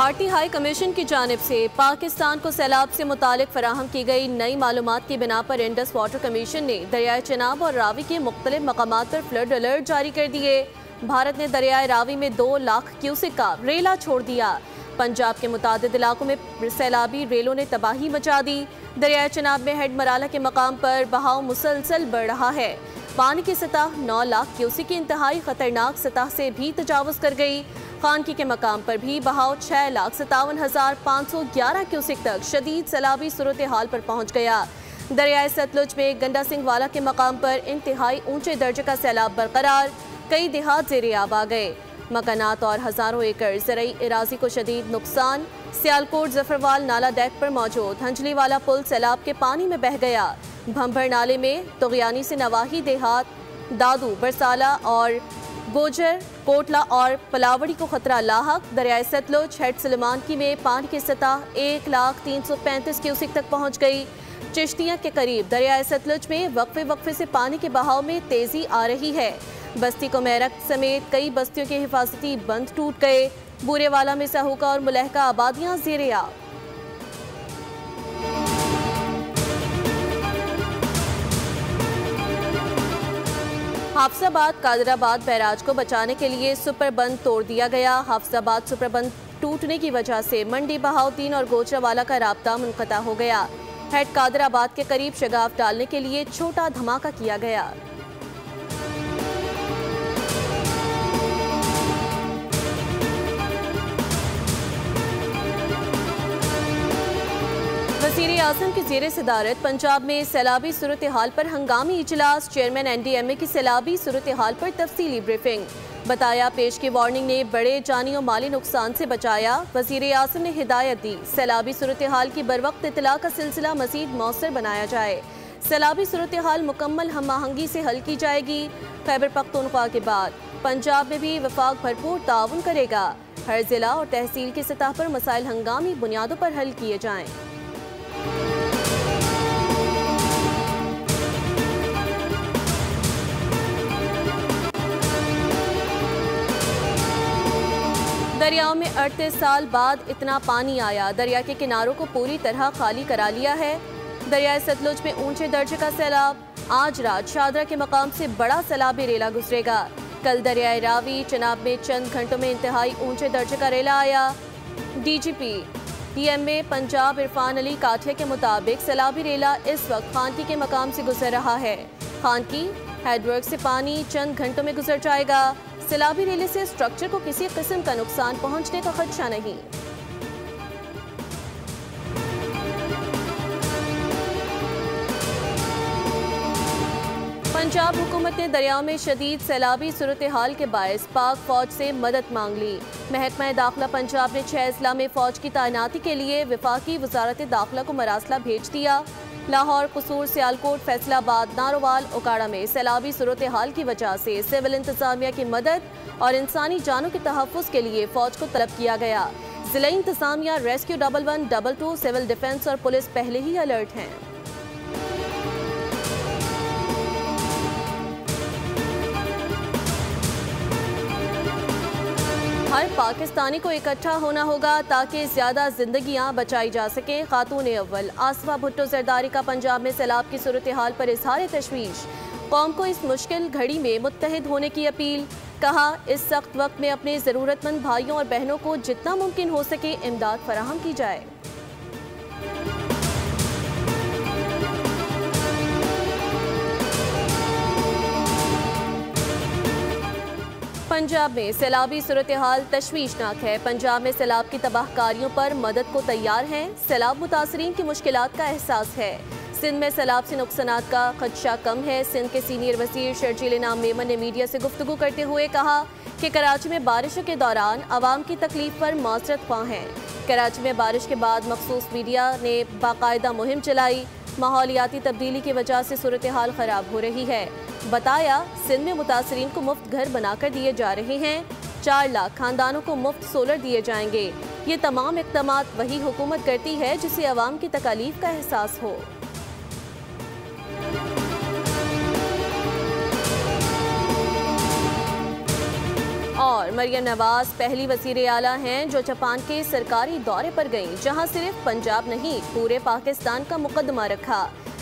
भारतीय high commission की जानिब से पाकिस्तान को सैलाब से मुतालिक फराहम की गई नई मालूमात की बिना पर इंडस वाटर कमीशन ने दरियाए चनाब और रावी के मुख्तलिफ मकामात पर फ्लड अलर्ट जारी कर दिए। भारत ने दरियाए रावी में 2 लाख क्यूसेक का रेला छोड़ दिया। पंजाब के मुतादिद इलाकों में सैलाबी रेलों ने तबाही मचा दी। दरियाए चनाब में हेड मराला के मकाम पर बहाव मुसलसल बढ़ रहा है। पानी की सतह 9 लाख क्यूसेक की इंतहाई खतरनाक सतह से भी तजावुज कर गई। खानकी के मकाम पर भी बहाव 6,57,511 क्यूसेक तक शदीद सैलाबी सूरत हाल पर पहुंच गया। दरियाए सतलुज में गंडा सिंह वाला के मकाम पर इंतहाई ऊंचे दर्जे का सैलाब बरकरार। कई देहात ज़ेरे आब आ गए। मकानात और हजारों एकड़ ज़रई इराजी को शदीद नुकसान। सियालकोट जफरवाल नाला डेक पर मौजूद हंजली वाला पुल सैलाब के पानी में बह गया। भंभर नाले में तुगयानी से नवाही देहात दादू बरसाला और गोजर कोटला और पलावड़ी को खतरा लाहक। दरियाए सतलुज हेड सलेमानकी में पानी की सतह 1,335,000 क्यूसेक तक पहुंच गई। चिश्तियां के करीब दरियाए सतलुज में वक्फे से पानी के बहाव में तेजी आ रही है। बस्ती को मैरक समेत कई बस्तियों के हिफाजती बंद टूट गए। बूरेवाला में सहूका और मुलहका आबादियां ज़ेरे आब। हाफजाबाद कादराबाद बैराज को बचाने के लिए सुपर बंद तोड़ दिया गया। हाफजाबाद सुपर बंद टूटने की वजह से मंडी बहाउद्दीन और गोजरावाला का राब्ता मुनक़ता हो गया। हेड कादराबाद के करीब शगाफ डालने के लिए छोटा धमाका किया गया। वज़ीर आज़म की ज़ेरे सदारत पंजाब में सैलाबी सूरत हाल पर हंगामी इजलास। चेयरमैन NDMA की सैलाबी सूरत हाल पर तफसीली ब्रीफिंग। बताया पेश की वार्निंग ने बड़े जानी और माली नुकसान से बचाया। वज़ीर आज़म ने हिदायत दी सैलाबी सूरत हाल की बरवक्त इतला का सिलसिला मज़ीद मौसर बनाया जाए। सैलाबी सूरत हाल मुकम्मल हम आहंगी से हल की जाएगी। खैबर पख्तूनख्वा के बाद पंजाब में भी वफाक भरपूर ताउन करेगा। हर जिला और तहसील की सतह पर मसाइल हंगामी बुनियादों पर हल किए जाएँ। दरियाओं में 38 साल बाद इतना पानी आया। दरिया के किनारों को पूरी तरह खाली करा लिया है। दरियाए सतलुज में ऊंचे दर्जे का सैलाब। आज रात शादरा के मकाम से बड़ा सैलाबी रेला गुजरेगा। कल दरियाए रावी चनाब में चंद घंटों में इंतहाई ऊंचे दर्जे का रेला आया। DGP DMA पंजाब इरफान अली काठिया के मुताबिक सैलाबी रेला इस वक्त खानकी के मकाम से गुजर रहा है। खानकी हेडवर्क से पानी चंद घंटों में गुजर जाएगा। सैलाबी रेले से स्ट्रक्चर को किसी किस्म का नुकसान पहुंचने का खदशा नहीं। पंजाब हुकूमत ने दरियाओं में शदीद सैलाबी सूरत हाल के बायस पाक फौज से मदद मांग ली। महकमा दाखिला पंजाब ने 6 अजला में फौज की तैनाती के लिए वफाकी वजारत दाखिला को मरासला भेज दिया। लाहौर, कसूर, सियालकोट, फैसलाबाद, नारोवाल, ओकाड़ा में सैलाबी सूरत हाल की वजह से सिविल इंतजामिया की मदद और इंसानी जानों के तहफ़्फ़ुज़ के लिए फौज को तलब किया गया। जिला इंतजामिया, रेस्क्यू 1112, सिविल डिफेंस और पुलिस पहले ही अलर्ट हैं। हर पाकिस्तानी को इकट्ठा होना होगा ताकि ज़्यादा जिंदगियां बचाई जा सकें। खातून अव्वल आसफा भुट्टो जरदारी का पंजाब में सैलाब की सूरत हाल पर इजहार तशवीश। कौम को इस मुश्किल घड़ी में मुत्तहिद होने की अपील। कहा इस सख्त वक्त में अपने ज़रूरतमंद भाइयों और बहनों को जितना मुमकिन हो सके इमदाद फराहम की जाए। पंजाब में सैलाबी सूरत हाल तशवीशनाक है। पंजाब में सैलाब की तबाहकारियों पर मदद को तैयार हैं। सैलाब मुतासरीन की मुश्किलात का एहसास है। सिंध में सैलाब से नुकसानात का खदशा कम है। सिंध के सीनियर वज़ीर शर्जील इनाम मेमन ने मीडिया से गुफ्तगू करते हुए कहा कि कराची में बारिशों के दौरान आवाम की तकलीफ पर माजरत ख्वाह हैं। कराची में बारिश के बाद मखसूस मीडिया ने बाकायदा मुहिम चलाई। माहौलियाती तब्दीली की वजह से सूरत हाल ख़राब हो रही है। बताया सिंध में मुतासरीन को मुफ्त घर बनाकर दिए जा रहे हैं। 4 लाख खानदानों को मुफ्त सोलर दिए जाएंगे। ये तमाम इक़दामात वही हुकूमत करती है जिसे अवाम की तकालीफ का एहसास हो। और मरियम नवाज पहली वज़ीर आला हैं जो जापान के सरकारी दौरे पर गईं, जहां सिर्फ पंजाब नहीं पूरे पाकिस्तान का मुकदमा रखा।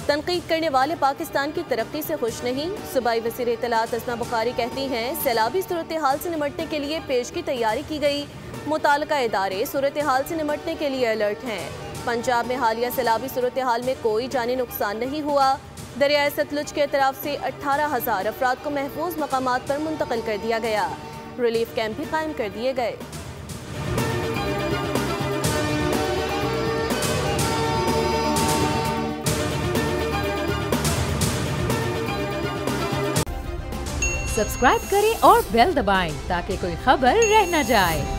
तनकीद करने वाले पाकिस्तान की तरक्की से खुश नहीं। सूबाई वज़ीर इत्तलात अस्मा बुखारी कहती हैं सैलाबी सूरत हाल से निमटने के लिए पेश की तैयारी की गई। मुताल्लिका इदारे सूरत हाल से निमटने के लिए अलर्ट हैं। पंजाब में हालिया सैलाबी सूरत हाल में कोई जानी नुकसान नहीं हुआ। दरियाए सतलुज के तरफ से 18,000 अफराद को महफूज मकामात पर मुंतकिल कर दिया गया। रिलीफ कैंप भी कायम कर दिए गए। सब्सक्राइब करें और बेल दबाएं ताकि कोई खबर रह न जाए।